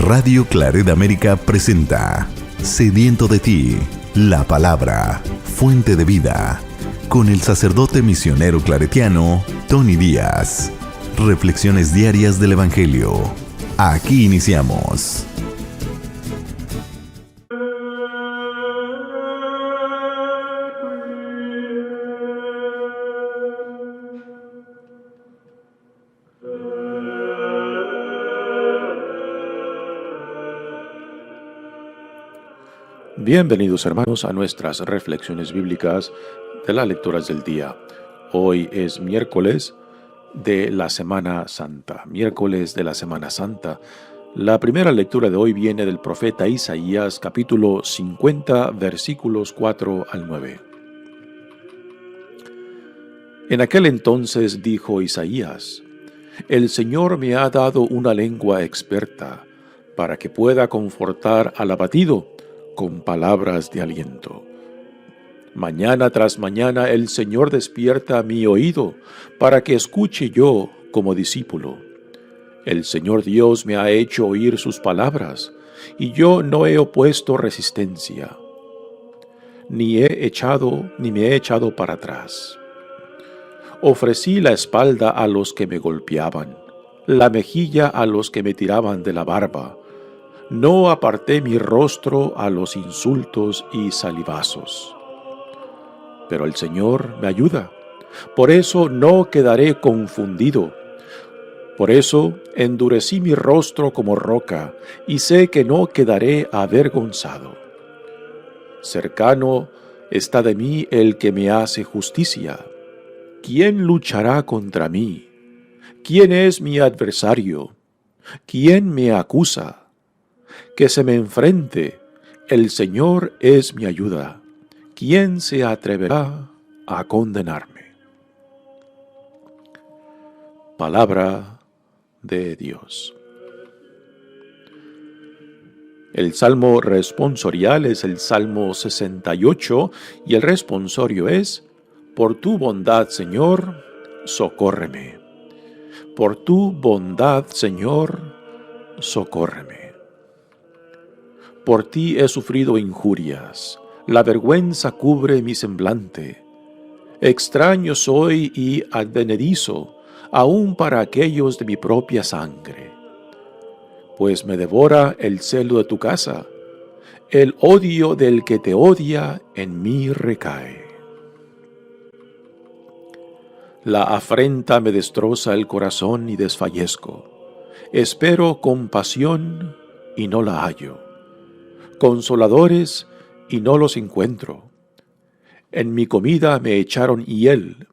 Radio Claret América presenta Sediento de ti, la palabra, fuente de vida, con el sacerdote misionero claretiano Tony Díaz. Reflexiones diarias del Evangelio. Aquí iniciamos. Bienvenidos hermanos a nuestras reflexiones bíblicas de las lecturas del día. Hoy es miércoles de la Semana Santa. La primera lectura de hoy viene del profeta Isaías, capítulo 50, versículos 4 al 9. En aquel entonces dijo Isaías: El Señor me ha dado una lengua experta, para que pueda confortar al abatido con palabras de aliento. Mañana tras mañana el Señor despierta mi oído, para que escuche yo como discípulo. El Señor Dios me ha hecho oír sus palabras, y yo no he opuesto resistencia, ni me he echado para atrás. Ofrecí la espalda a los que me golpeaban, la mejilla a los que me tiraban de la barba. No aparté mi rostro a los insultos y salivazos. Pero el Señor me ayuda, por eso no quedaré confundido. Por eso endurecí mi rostro como roca, y sé que no quedaré avergonzado. Cercano está de mí el que me hace justicia. ¿Quién luchará contra mí? ¿Quién es mi adversario? ¿Quién me acusa? Que se me enfrente, el Señor es mi ayuda. ¿Quién se atreverá a condenarme? Palabra de Dios. El salmo responsorial es el Salmo 68 y el responsorio es: Por tu bondad, Señor, socórreme. Por tu bondad, Señor, socórreme. Por ti he sufrido injurias, la vergüenza cubre mi semblante. Extraño soy y advenedizo, aun para aquellos de mi propia sangre. Pues me devora el celo de tu casa, el odio del que te odia en mí recae. La afrenta me destroza el corazón y desfallezco. Espero compasión y no la hallo. Consoladores y no los encuentro. En mi comida me echaron hiel,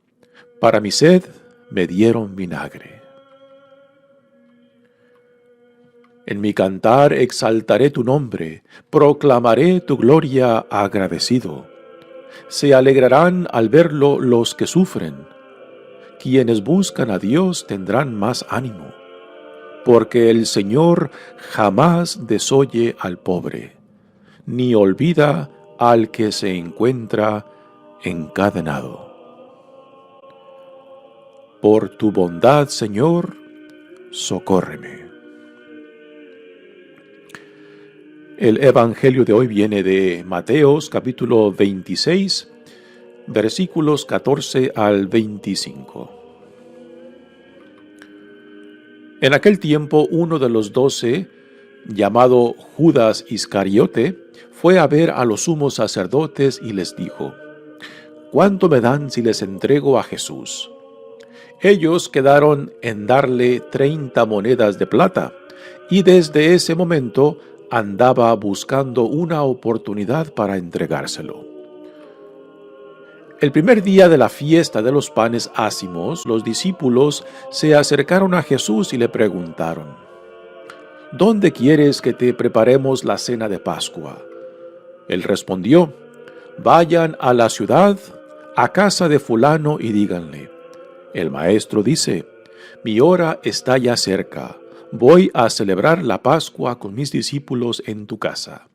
para mi sed me dieron vinagre. En mi cantar exaltaré tu nombre, proclamaré tu gloria agradecido. Se alegrarán al verlo los que sufren. Quienes buscan a Dios tendrán más ánimo, porque el Señor jamás desoye al pobre, ni olvida al que se encuentra encadenado. Por tu bondad, Señor, socórreme. El Evangelio de hoy viene de Mateos, capítulo 26, versículos 14 al 25. En aquel tiempo, uno de los 12, llamado Judas Iscariote, fue a ver a los sumos sacerdotes y les dijo: ¿Cuánto me dan si les entrego a Jesús? Ellos quedaron en darle 30 monedas de plata, y desde ese momento andaba buscando una oportunidad para entregárselo. El primer día de la fiesta de los panes ácimos, los discípulos se acercaron a Jesús y le preguntaron: ¿Dónde quieres que te preparemos la cena de Pascua? Él respondió: Vayan a la ciudad, a casa de fulano, y díganle: El maestro dice, mi hora está ya cerca, voy a celebrar la Pascua con mis discípulos en tu casa.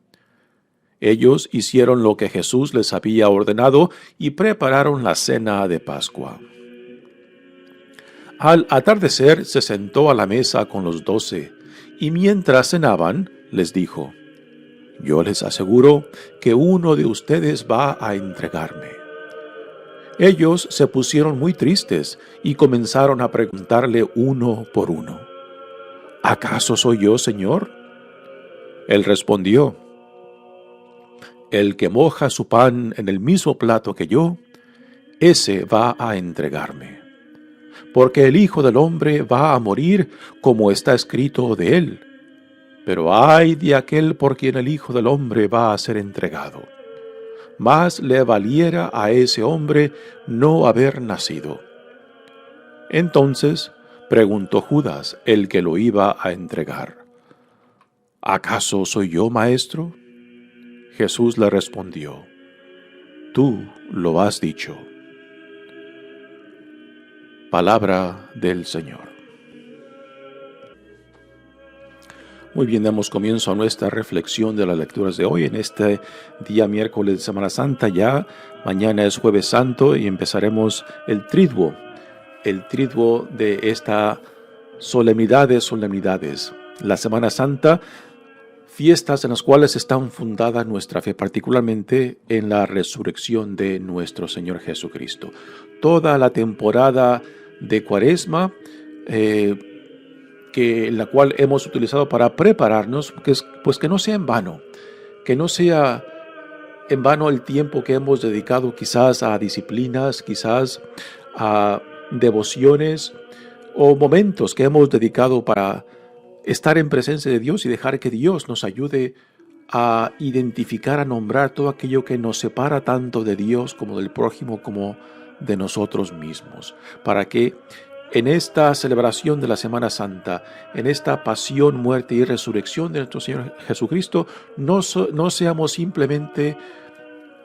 Ellos hicieron lo que Jesús les había ordenado y prepararon la cena de Pascua. Al atardecer se sentó a la mesa con los 12, y mientras cenaban, les dijo: yo les aseguro que uno de ustedes va a entregarme. Ellos se pusieron muy tristes y comenzaron a preguntarle uno por uno: ¿acaso soy yo, Señor? Él respondió: el que moja su pan en el mismo plato que yo, ese va a entregarme. Porque el Hijo del Hombre va a morir como está escrito de él. Pero ay de aquel por quien el Hijo del Hombre va a ser entregado. Más le valiera a ese hombre no haber nacido. Entonces preguntó Judas, el que lo iba a entregar: ¿acaso soy yo, maestro? Jesús le respondió: tú lo has dicho. Palabra del Señor. Muy bien, damos comienzo a nuestra reflexión de las lecturas de hoy en este día miércoles de Semana Santa. Ya mañana es Jueves Santo y empezaremos el triduo de esta solemnidad de solemnidades. La Semana Santa, fiestas en las cuales está fundada nuestra fe, particularmente en la resurrección de nuestro Señor Jesucristo. Toda la temporada de Cuaresma, la cual hemos utilizado para prepararnos, pues que no sea en vano, que no sea en vano el tiempo que hemos dedicado quizás a disciplinas, quizás a devociones o momentos que hemos dedicado para estar en presencia de Dios y dejar que Dios nos ayude a identificar, a nombrar todo aquello que nos separa tanto de Dios como del prójimo, como de nosotros mismos, para que en esta celebración de la Semana Santa, en esta pasión, muerte y resurrección de nuestro Señor Jesucristo, no seamos simplemente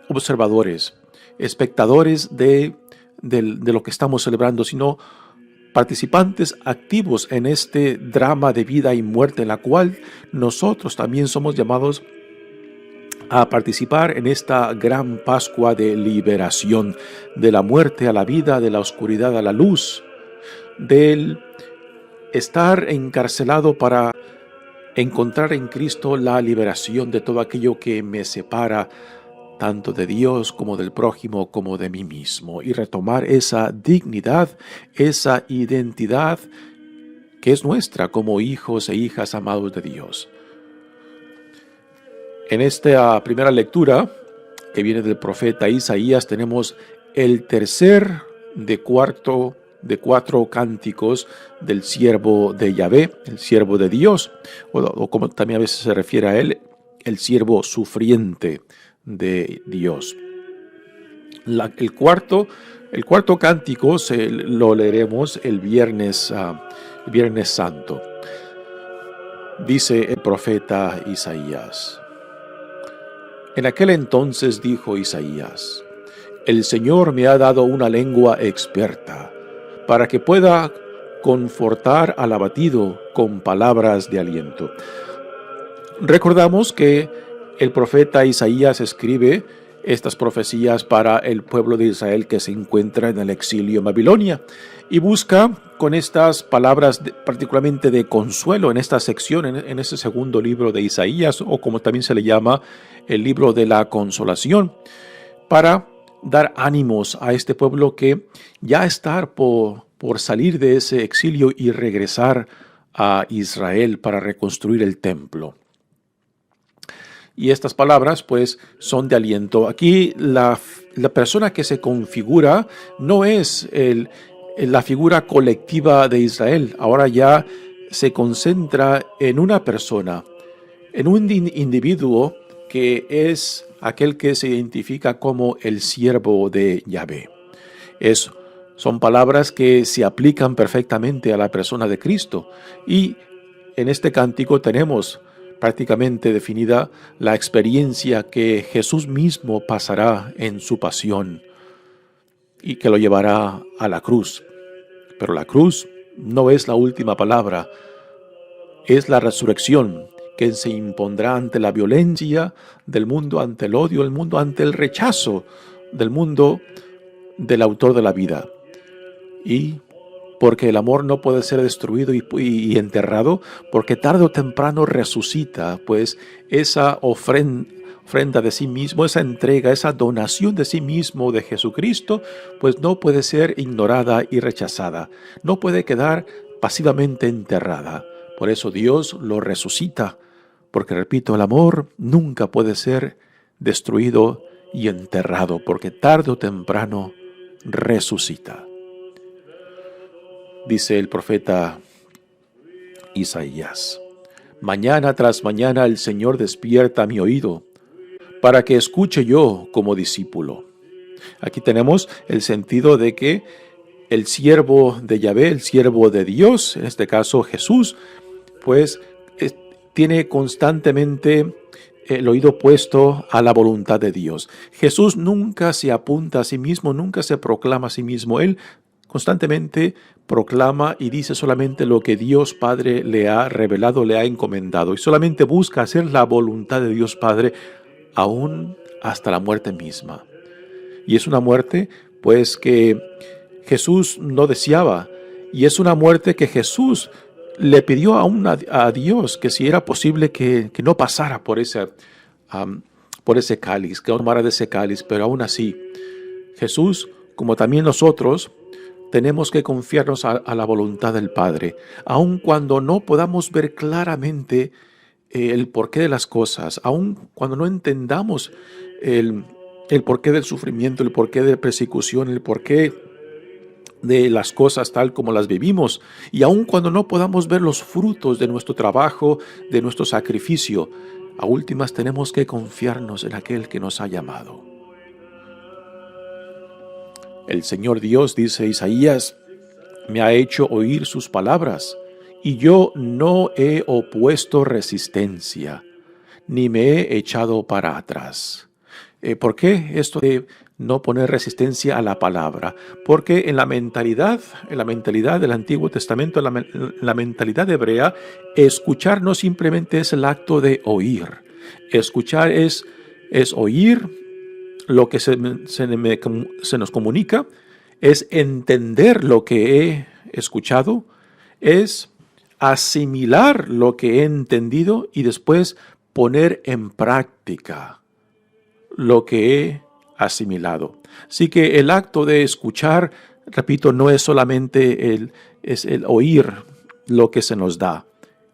observadores, espectadores de lo que estamos celebrando, sino participantes activos en este drama de vida y muerte, en la cual nosotros también somos llamados a participar en esta gran Pascua de liberación, de la muerte a la vida, de la oscuridad a la luz, del estar encarcelado para encontrar en Cristo la liberación de todo aquello que me separa tanto de Dios como del prójimo como de mí mismo, y retomar esa dignidad, esa identidad que es nuestra como hijos e hijas amados de Dios. En esta primera lectura que viene del profeta Isaías tenemos el tercer de cuatro cánticos del siervo de Yahvé, el siervo de Dios, o como también a veces se refiere a él, el siervo sufriente de Dios. El cuarto cántico lo leeremos el Viernes Santo. Dice el profeta Isaías: en aquel entonces dijo Isaías: el Señor me ha dado una lengua experta, para que pueda confortar al abatido con palabras de aliento. Recordamos que el profeta Isaías escribe estas profecías para el pueblo de Israel que se encuentra en el exilio en Babilonia y busca con estas palabras particularmente de consuelo en esta sección, en ese segundo libro de Isaías, o como también se le llama el libro de la consolación, para dar ánimos a este pueblo que ya está por salir de ese exilio y regresar a Israel para reconstruir el templo. Y estas palabras pues son de aliento. Aquí la persona que se configura no es la figura colectiva de Israel. Ahora ya se concentra en una persona, en un individuo que es aquel que se identifica como el siervo de Yahvé. Son palabras que se aplican perfectamente a la persona de Cristo. Y en este cántico tenemos prácticamente definida la experiencia que Jesús mismo pasará en su pasión y que lo llevará a la cruz. Pero la cruz no es la última palabra, es la resurrección que se impondrá ante la violencia del mundo, ante el odio del mundo, ante el rechazo del mundo del autor de la vida. Y porque el amor no puede ser destruido y enterrado, porque tarde o temprano resucita, pues esa ofrenda de sí mismo, esa entrega, esa donación de sí mismo de Jesucristo, pues no puede ser ignorada y rechazada, no puede quedar pasivamente enterrada. Por eso Dios lo resucita, porque repito, el amor nunca puede ser destruido y enterrado, porque tarde o temprano resucita. Dice el profeta Isaías: mañana tras mañana el Señor despierta mi oído, para que escuche yo como discípulo. Aquí tenemos el sentido de que el siervo de Yahvé, el siervo de Dios, en este caso Jesús, pues tiene constantemente el oído puesto a la voluntad de Dios. Jesús nunca se apunta a sí mismo, nunca se proclama a sí mismo. Él constantemente proclama y dice solamente lo que Dios Padre le ha revelado, le ha encomendado, y solamente busca hacer la voluntad de Dios Padre, aún hasta la muerte misma. Y es una muerte, pues, que Jesús no deseaba, y es una muerte que Jesús le pidió a Dios que si era posible que no pasara por ese cáliz, que no tomara de ese cáliz, pero aún así, Jesús, como también nosotros, tenemos que confiarnos a la voluntad del Padre, aun cuando no podamos ver claramente el porqué de las cosas, aun cuando no entendamos el porqué del sufrimiento, el porqué de la persecución, el porqué de las cosas tal como las vivimos, y aun cuando no podamos ver los frutos de nuestro trabajo, de nuestro sacrificio, a últimas tenemos que confiarnos en aquel que nos ha llamado. El Señor Dios, dice Isaías, me ha hecho oír sus palabras, y yo no he opuesto resistencia, ni me he echado para atrás. ¿Por qué esto de no poner resistencia a la palabra? Porque en la mentalidad del Antiguo Testamento, en la mentalidad hebrea, escuchar no simplemente es el acto de oír. Escuchar es oír lo que se nos comunica, es entender lo que he escuchado, es asimilar lo que he entendido y después poner en práctica lo que he asimilado. Así que el acto de escuchar, repito, no es solamente el oír lo que se nos da,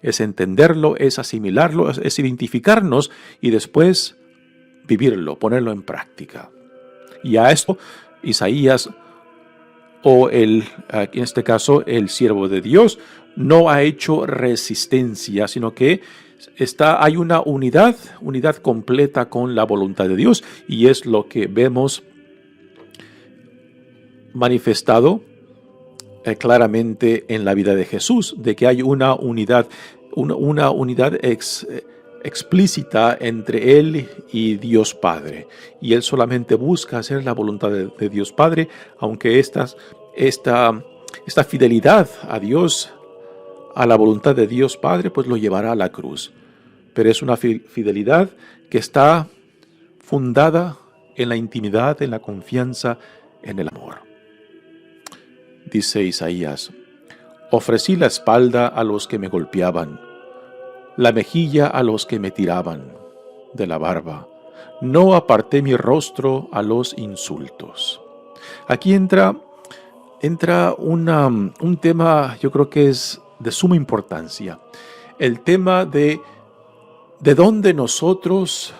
es entenderlo, es asimilarlo, es identificarnos y después vivirlo, ponerlo en práctica. Y a esto Isaías, o en este caso el siervo de Dios, no ha hecho resistencia, sino que hay una unidad completa con la voluntad de Dios, y es lo que vemos manifestado claramente en la vida de Jesús, de que hay una unidad explícita entre Él y Dios Padre, y Él solamente busca hacer la voluntad de Dios Padre, aunque esta fidelidad a Dios, a la voluntad de Dios Padre, pues lo llevará a la cruz. Pero es una fidelidad que está fundada en la intimidad, en la confianza, en el amor. Dice Isaías: ofrecí la espalda a los que me golpeaban, la mejilla a los que me tiraban de la barba. No aparté mi rostro a los insultos. Aquí entra un tema, yo creo que es de suma importancia. El tema de dónde nosotros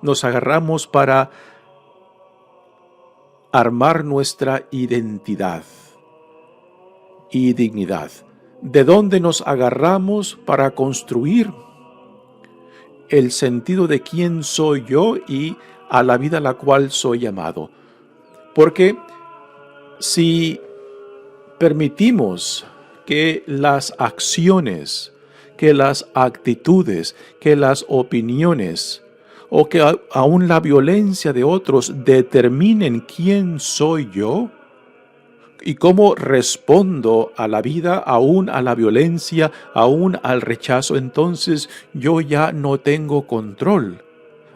nos agarramos para armar nuestra identidad y dignidad. De dónde nos agarramos para construir el sentido de quién soy yo y a la vida a la cual soy llamado. Porque si permitimos que las acciones, que las actitudes, que las opiniones o que aún la violencia de otros determinen quién soy yo y cómo respondo a la vida, aún a la violencia, aún al rechazo, entonces yo ya no tengo control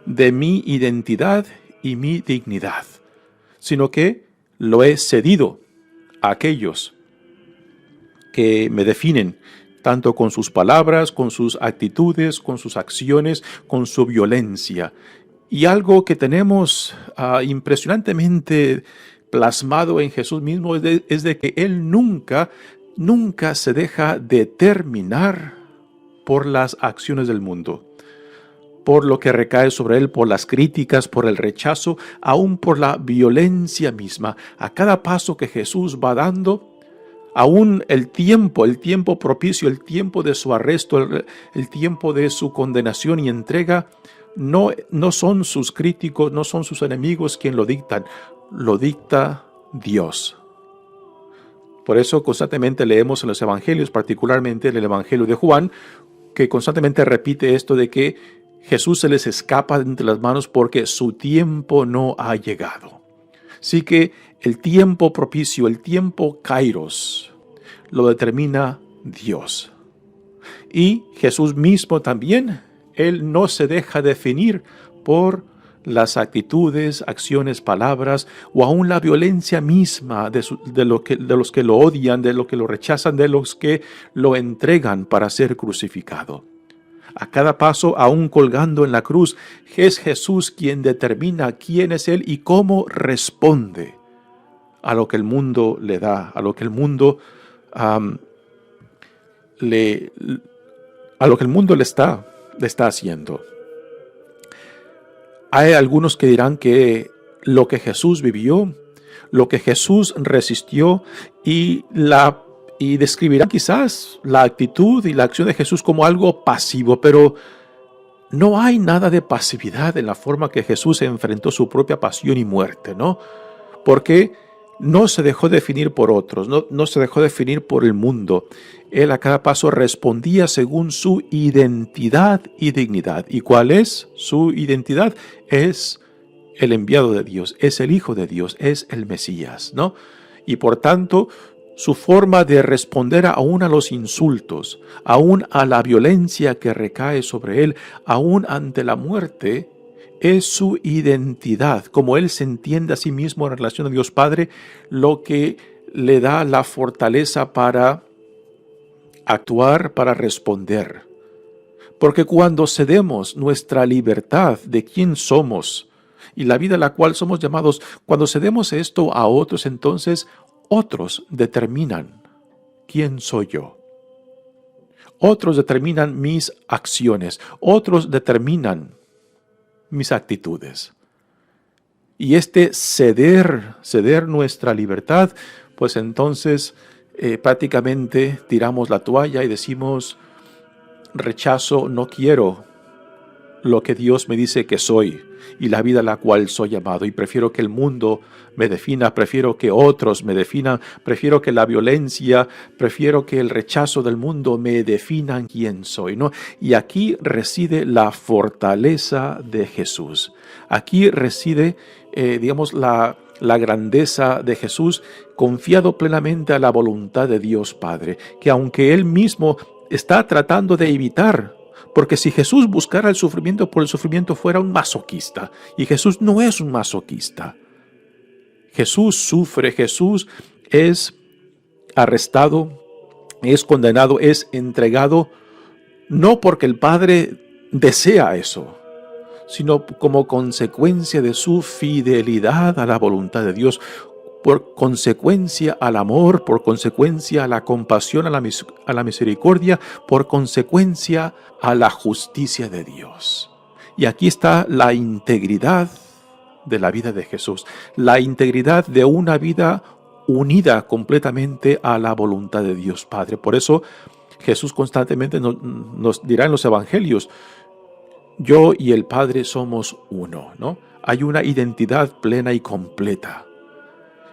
de mi identidad y mi dignidad, sino que lo he cedido a aquellos que me definen, tanto con sus palabras, con sus actitudes, con sus acciones, con su violencia. Y algo que tenemos impresionantemente plasmado en Jesús mismo es de que Él nunca se deja determinar por las acciones del mundo, por lo que recae sobre Él, por las críticas, por el rechazo, aún por la violencia misma. A cada paso que Jesús va dando, aún el tiempo propicio, el tiempo de su arresto, el tiempo de su condenación y entrega, no son sus críticos, no son sus enemigos quien lo dictan, lo dicta Dios. Por eso constantemente leemos en los evangelios, particularmente en el evangelio de Juan, que constantemente repite esto de que Jesús se les escapa de entre las manos porque su tiempo no ha llegado. Así que el tiempo propicio, el tiempo kairos, lo determina Dios. Y Jesús mismo también, Él no se deja definir por las actitudes, acciones, palabras o aún la violencia misma de los que lo odian, de los que lo rechazan, de los que lo entregan para ser crucificado. A cada paso, aún colgando en la cruz, es Jesús quien determina quién es Él y cómo responde a lo que el mundo le da, a lo que el mundo le está haciendo. Hay algunos que dirán que lo que Jesús vivió, lo que Jesús resistió y describirán quizás la actitud y la acción de Jesús como algo pasivo, pero no hay nada de pasividad en la forma que Jesús enfrentó su propia pasión y muerte, ¿no? Porque no se dejó definir por otros, no se dejó definir por el mundo. Él a cada paso respondía según su identidad y dignidad. ¿Y cuál es su identidad? Es el enviado de Dios, es el Hijo de Dios, es el Mesías, ¿no? Y por tanto, su forma de responder aún a los insultos, aún a la violencia que recae sobre él, aún ante la muerte, es su identidad, como él se entiende a sí mismo en relación a Dios Padre, lo que le da la fortaleza para actuar, para responder. Porque cuando cedemos nuestra libertad de quién somos y la vida a la cual somos llamados, cuando cedemos esto a otros, entonces otros determinan quién soy yo. Otros determinan mis acciones, otros determinan mis actitudes. Y este ceder nuestra libertad, pues entonces prácticamente tiramos la toalla y decimos, rechazo, no quiero lo que Dios me dice que soy y la vida a la cual soy llamado, y prefiero que el mundo me defina, prefiero que otros me definan, prefiero que la violencia, prefiero que el rechazo del mundo me definan quién soy, ¿no? Y aquí reside la fortaleza de Jesús. Aquí reside, la grandeza de Jesús, confiado plenamente a la voluntad de Dios Padre, que aunque Él mismo está tratando de evitar, porque si Jesús buscara el sufrimiento por el sufrimiento fuera un masoquista, y Jesús no es un masoquista. Jesús sufre, Jesús es arrestado, es condenado, es entregado, no porque el Padre desea eso, sino como consecuencia de su fidelidad a la voluntad de Dios, por consecuencia al amor, por consecuencia a la compasión, a la misericordia, por consecuencia a la justicia de Dios. Y aquí está la integridad de la vida de Jesús, la integridad de una vida unida completamente a la voluntad de Dios Padre. Por eso Jesús constantemente nos dirá en los evangelios, yo y el Padre somos uno, ¿no? Hay una identidad plena y completa.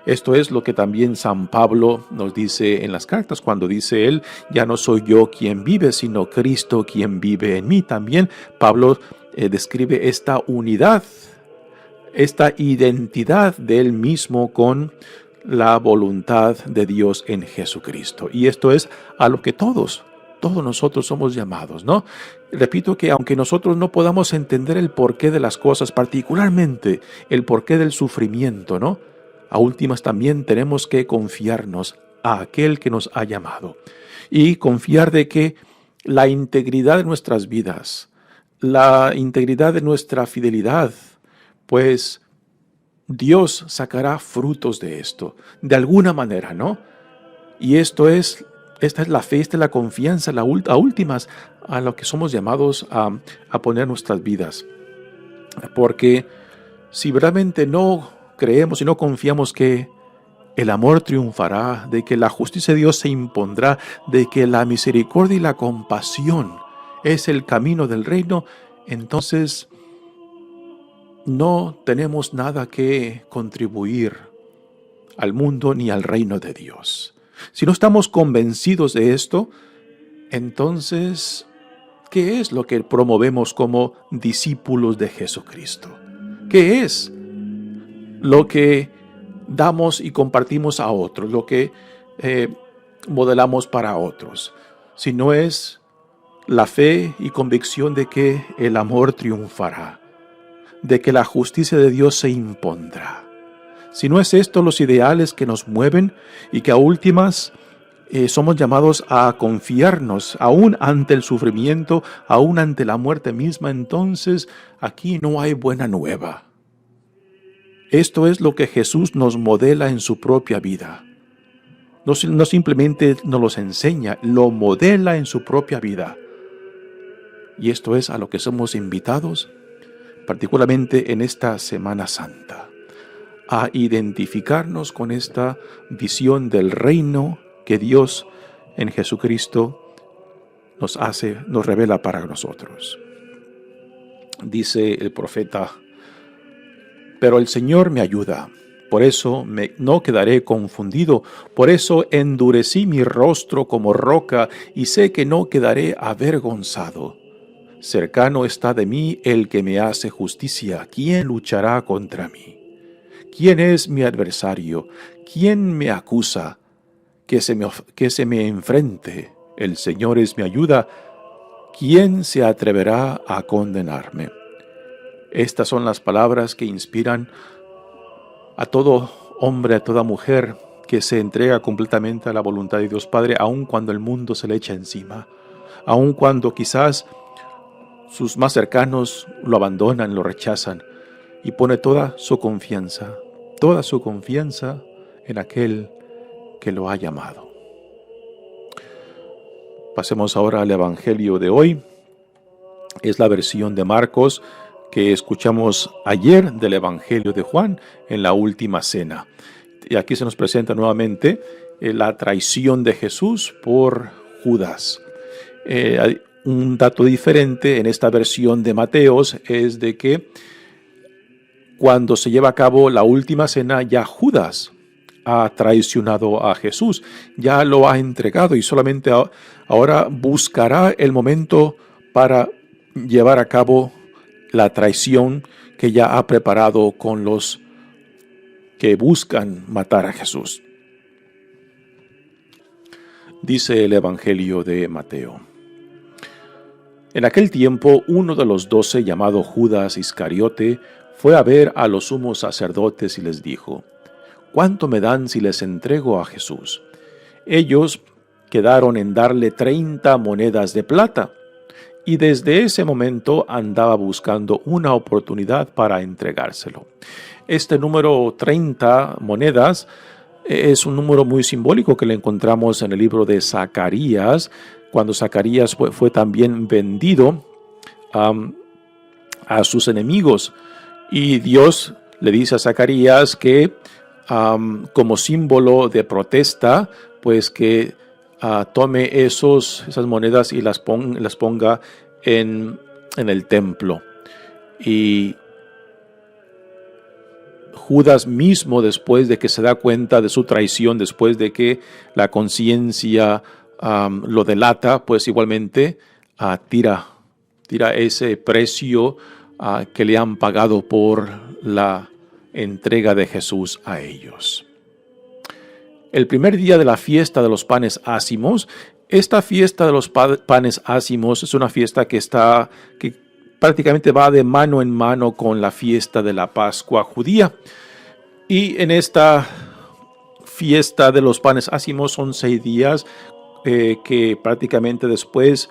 Esto es lo que también San Pablo nos dice en las cartas, cuando dice él, ya no soy yo quien vive, sino Cristo quien vive en mí. También Pablo describe esta unidad, esta identidad de él mismo con la voluntad de Dios en Jesucristo. Y esto es a lo que todos nosotros somos llamados, ¿no? Repito que aunque nosotros no podamos entender el porqué de las cosas, particularmente el porqué del sufrimiento, ¿no? A últimas también tenemos que confiarnos a aquel que nos ha llamado y confiar de que la integridad de nuestras vidas, la integridad de nuestra fidelidad, pues Dios sacará frutos de esto, de alguna manera, ¿no? Y esta es la fe, esta es la confianza, a últimas, a lo que somos llamados a poner nuestras vidas. Porque si realmente no creemos y no confiamos que el amor triunfará, de que la justicia de Dios se impondrá, de que la misericordia y la compasión es el camino del reino, entonces no tenemos nada que contribuir al mundo ni al reino de Dios. Si no estamos convencidos de esto, entonces, ¿qué es lo que promovemos como discípulos de Jesucristo? ¿Qué es lo que damos y compartimos a otros, lo que modelamos para otros? Si no es la fe y convicción de que el amor triunfará, de que la justicia de Dios se impondrá. Si no es esto los ideales que nos mueven y que a últimas somos llamados a confiarnos, aún ante el sufrimiento, aún ante la muerte misma, entonces aquí no hay buena nueva. Esto es lo que Jesús nos modela en su propia vida. No simplemente nos los enseña, lo modela en su propia vida. Y esto es a lo que somos invitados, particularmente en esta Semana Santa, a identificarnos con esta visión del reino que Dios en Jesucristo nos revela para nosotros. Dice el profeta: pero el Señor me ayuda, por eso no quedaré confundido, por eso endurecí mi rostro como roca y sé que no quedaré avergonzado. Cercano está de mí el que me hace justicia. ¿Quién luchará contra mí? ¿Quién es mi adversario? ¿Quién me acusa? Que se me enfrente. El Señor es mi ayuda. ¿Quién se atreverá a condenarme? Estas son las palabras que inspiran a todo hombre, a toda mujer que se entrega completamente a la voluntad de Dios Padre, aun cuando el mundo se le echa encima, aun cuando quizás sus más cercanos lo abandonan, lo rechazan, y pone toda su confianza en aquel que lo ha llamado. Pasemos ahora al Evangelio de hoy. Es la versión de Marcos que escuchamos ayer del Evangelio de Juan en la última cena. Y aquí se nos presenta nuevamente la traición de Jesús por Judas. Un dato diferente en esta versión de Mateos es de que cuando se lleva a cabo la última cena, ya Judas ha traicionado a Jesús, ya lo ha entregado y solamente ahora buscará el momento para llevar a cabo la traición que ya ha preparado con los que buscan matar a Jesús. Dice el Evangelio de Mateo: en aquel tiempo, uno de los 12, llamado Judas Iscariote, fue a ver a los sumos sacerdotes y les dijo: ¿cuánto me dan si les entrego a Jesús? Ellos quedaron en darle 30 monedas de plata, y desde ese momento andaba buscando una oportunidad para entregárselo. Este número 30 monedas es un número muy simbólico que le encontramos en el libro de Zacarías, cuando Zacarías fue también vendido a sus enemigos. Y Dios le dice a Zacarías que como símbolo de protesta, pues que tome esas monedas y las ponga en el templo. Y Judas mismo, después de que se da cuenta de su traición, después de que la conciencia lo delata, pues igualmente tira ese precio que le han pagado por la entrega de Jesús a ellos. El primer día de la fiesta de los panes ácimos, esta fiesta de los panes ácimos es una fiesta que prácticamente va de mano en mano con la fiesta de la Pascua judía. Y en esta fiesta de los panes ácimos son 6 días que prácticamente después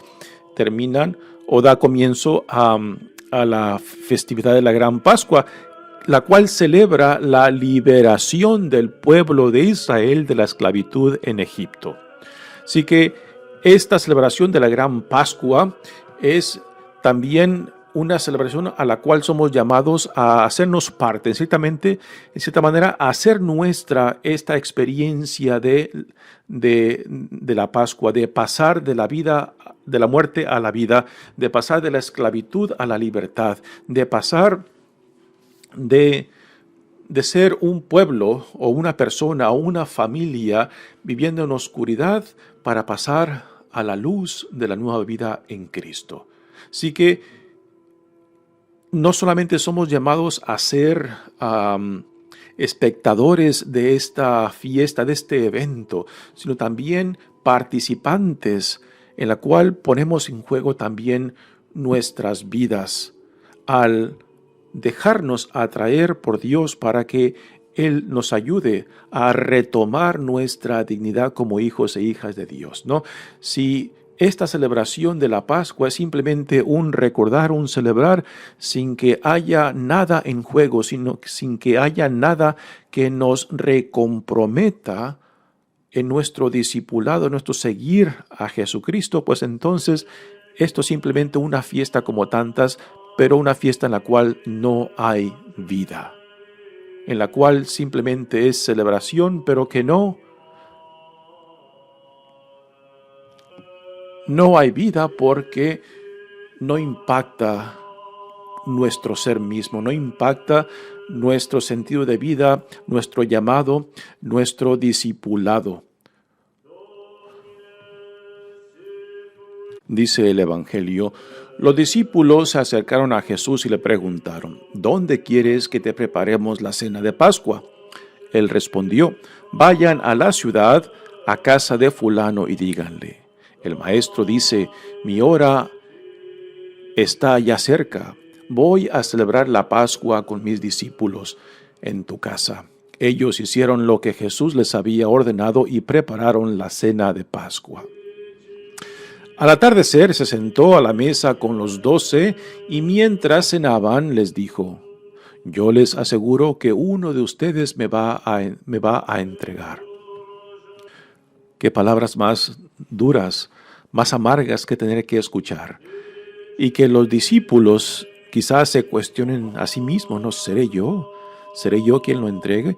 terminan o da comienzo a la festividad de la Gran Pascua, la cual celebra la liberación del pueblo de Israel de la esclavitud en Egipto. Así que esta celebración de la Gran Pascua es también una celebración a la cual somos llamados a hacernos parte, en cierta manera, a hacer nuestra esta experiencia de la Pascua, de pasar de la vida, de la muerte a la vida, de pasar de la esclavitud a la libertad, de pasar de ser un pueblo o una persona o una familia viviendo en oscuridad para pasar a la luz de la nueva vida en Cristo. Así que no solamente somos llamados a ser espectadores de esta fiesta, de este evento, sino también participantes en la cual ponemos en juego también nuestras vidas al dejarnos atraer por Dios para que Él nos ayude a retomar nuestra dignidad como hijos e hijas de Dios, ¿no? Si esta celebración de la Pascua es simplemente un recordar, un celebrar, sin que haya nada en juego, sin que haya nada que nos recomprometa en nuestro discipulado, en nuestro seguir a Jesucristo, pues entonces esto es simplemente una fiesta como tantas, pero una fiesta en la cual no hay vida, en la cual simplemente es celebración, pero que no hay vida porque no impacta nuestro ser mismo, no impacta nuestro sentido de vida, nuestro llamado, nuestro discipulado. Dice el Evangelio, los discípulos se acercaron a Jesús y le preguntaron, ¿dónde quieres que te preparemos la cena de Pascua? Él respondió, vayan a la ciudad, a casa de fulano y díganle, el maestro dice, mi hora está ya cerca, voy a celebrar la Pascua con mis discípulos en tu casa. Ellos hicieron lo que Jesús les había ordenado y prepararon la cena de Pascua. Al atardecer se sentó a la mesa con los 12 y mientras cenaban les dijo, yo les aseguro que uno de ustedes me va a entregar. Qué palabras más duras, más amargas que tener que escuchar. Y que los discípulos quizás se cuestionen a sí mismos, ¿no? ¿Seré yo quien lo entregue?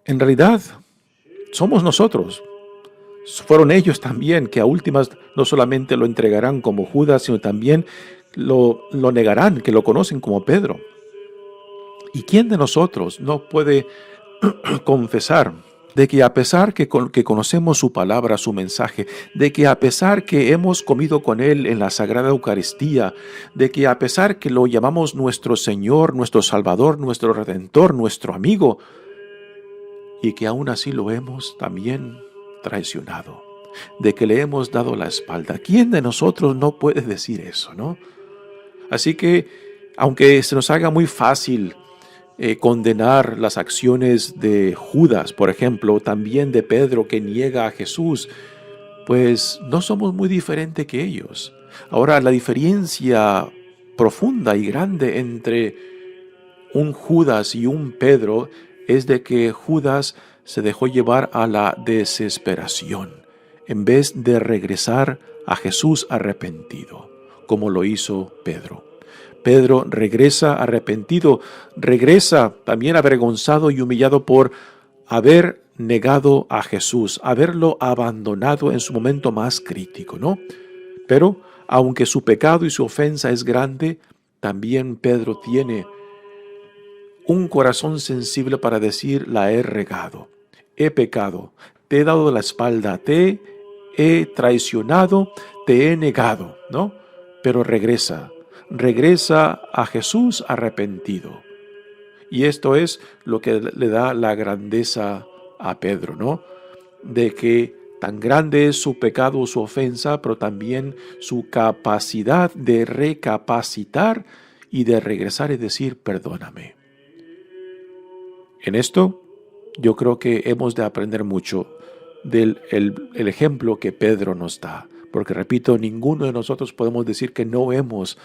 En realidad, somos nosotros. Fueron ellos también que a últimas no solamente lo entregarán como Judas, sino también lo negarán, que lo conocen como Pedro. ¿Y quién de nosotros no puede confesar de que a pesar que conocemos su palabra, su mensaje, de que a pesar que hemos comido con Él en la Sagrada Eucaristía, de que a pesar que lo llamamos nuestro Señor, nuestro Salvador, nuestro Redentor, nuestro amigo, y que aún así lo hemos también traicionado, de que le hemos dado la espalda? ¿Quién de nosotros no puede decir eso, no? Así que, aunque se nos haga muy fácil condenar las acciones de Judas, por ejemplo, también de Pedro que niega a Jesús, pues no somos muy diferentes que ellos. Ahora, la diferencia profunda y grande entre un Judas y un Pedro es de que Judas se dejó llevar a la desesperación en vez de regresar a Jesús arrepentido, como lo hizo Pedro. Pedro regresa arrepentido, regresa también avergonzado y humillado por haber negado a Jesús, haberlo abandonado en su momento más crítico, ¿no? Pero, aunque su pecado y su ofensa es grande, también Pedro tiene un corazón sensible para decir, la he regado, he pecado, te he dado la espalda, te he traicionado, te he negado, ¿no? Pero regresa a Jesús arrepentido. Y esto es lo que le da la grandeza a Pedro, ¿no? De que tan grande es su pecado o su ofensa, pero también su capacidad de recapacitar y de regresar y decir, perdóname. En esto yo creo que hemos de aprender mucho del el ejemplo que Pedro nos da. Porque, repito, ninguno de nosotros podemos decir que no hemos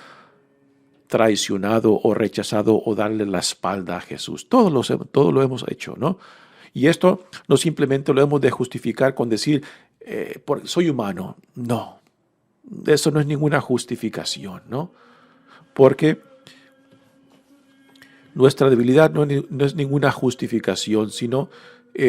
traicionado o rechazado o darle la espalda a Jesús. Todo lo hemos hecho, ¿no? Y esto no simplemente lo hemos de justificar con decir, soy humano. No, eso no es ninguna justificación, ¿no? Porque nuestra debilidad no es ninguna justificación, sino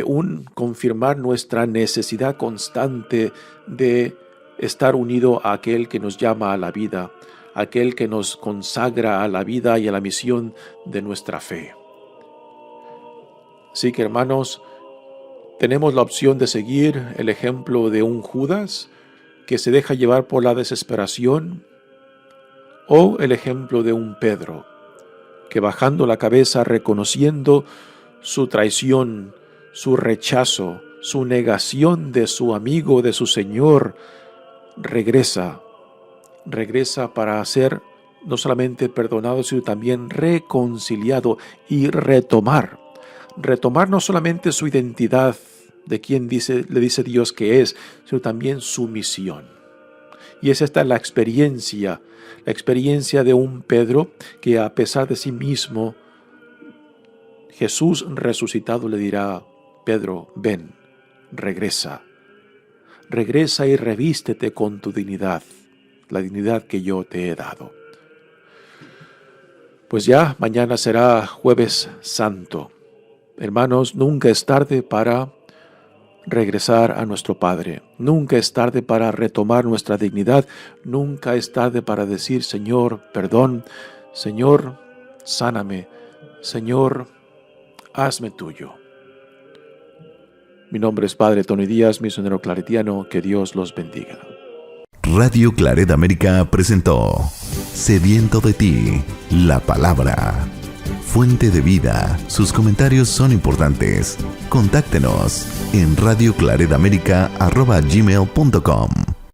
un confirmar nuestra necesidad constante de estar unido a aquel que nos llama a la vida, aquel que nos consagra a la vida y a la misión de nuestra fe. Así que, hermanos, tenemos la opción de seguir el ejemplo de un Judas que se deja llevar por la desesperación, o el ejemplo de un Pedro que, bajando la cabeza, reconociendo su traición, su rechazo, su negación de su amigo, de su Señor, regresa para ser no solamente perdonado, sino también reconciliado y retomar no solamente su identidad de quien le dice Dios que es, sino también su misión. Y es esta la experiencia de un Pedro que, a pesar de sí mismo, Jesús resucitado le dirá: Pedro, ven, regresa y revístete con tu dignidad, la dignidad que yo te he dado. Pues ya mañana será Jueves Santo. Hermanos, nunca es tarde para regresar a nuestro Padre. Nunca es tarde para retomar nuestra dignidad. Nunca es tarde para decir: Señor, perdón. Señor, sáname. Señor, hazme tuyo. Mi nombre es Padre Tony Díaz, misionero claretiano. Que Dios los bendiga. Radio Claret América presentó Sediento de ti, la palabra. Fuente de vida. Sus comentarios son importantes. Contáctenos en radioclaretamerica@gmail.com.